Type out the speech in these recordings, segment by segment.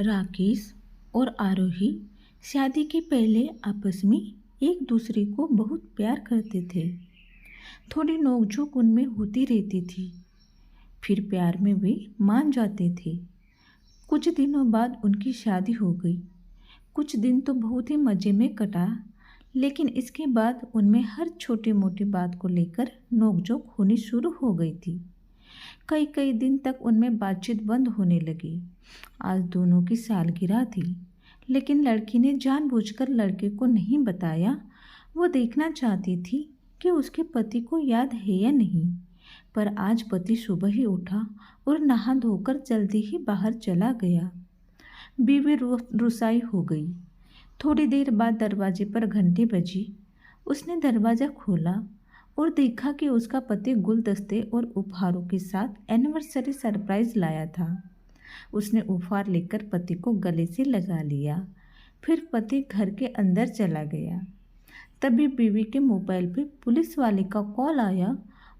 राकेश और आरोही शादी के पहले आपस में एक दूसरे को बहुत प्यार करते थे। थोड़ी नोकझोंक उनमें होती रहती थी, फिर प्यार में वे मान जाते थे। कुछ दिनों बाद उनकी शादी हो गई। कुछ दिन तो बहुत ही मज़े में कटा, लेकिन इसके बाद उनमें हर छोटी मोटी बात को लेकर नोकझोंक होनी शुरू हो गई थी। कई कई दिन तक उनमें बातचीत बंद होने लगी। आज दोनों की सालगिरह थी, लेकिन लड़की ने जानबूझकर लड़के को नहीं बताया। वो देखना चाहती थी कि उसके पति को याद है या नहीं। पर आज पति सुबह ही उठा और नहा धोकर जल्दी ही बाहर चला गया। बीवी रुसाई हो गई। थोड़ी देर बाद दरवाजे पर घंटी बजी। उसने दरवाज़ा खोला और देखा कि उसका पति गुलदस्ते और उपहारों के साथ एनिवर्सरी सरप्राइज लाया था। उसने उपहार लेकर पति को गले से लगा लिया। फिर पति घर के अंदर चला गया। तभी बीवी के मोबाइल पे पुलिस वाले का कॉल आया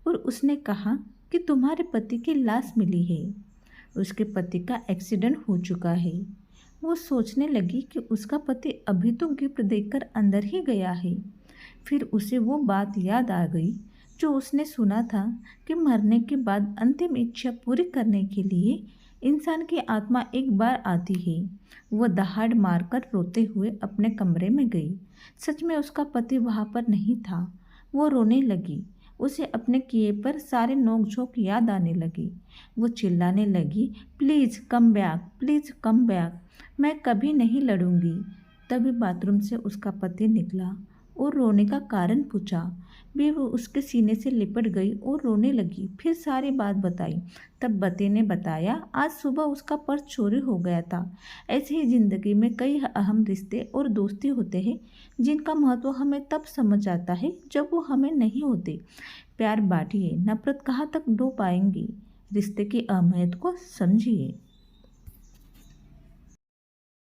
और उसने कहा कि तुम्हारे पति की लाश मिली है। उसके पति का एक्सीडेंट हो चुका है। वो सोचने लगी कि उसका पति अभी तो गिफ्ट देकर अंदर ही गया है। फिर उसे वो बात याद आ गई जो उसने सुना था कि मरने के बाद अंतिम इच्छा पूरी करने के लिए इंसान की आत्मा एक बार आती है। वो दहाड़ मारकर रोते हुए अपने कमरे में गई। सच में उसका पति वहाँ पर नहीं था। वो रोने लगी। उसे अपने किए पर सारे नोकझोंक याद आने लगी। वो चिल्लाने लगी, please come back, please come back, मैं कभी नहीं लड़ूंगी। तभी बाथरूम से उसका पति निकला और रोने का कारण पूछा। वो उसके सीने से लिपट गई और रोने लगी। फिर सारी बात बताई। तब पति ने बताया, आज सुबह उसका पर्स चोरी हो गया था। ऐसे ही ज़िंदगी में कई अहम रिश्ते और दोस्ती होते हैं जिनका महत्व हमें तब समझ आता है जब वो हमें नहीं होते। प्यार बांटिए, नफरत कहाँ तक ढो पाएंगी। रिश्ते की अहमियत को समझिए।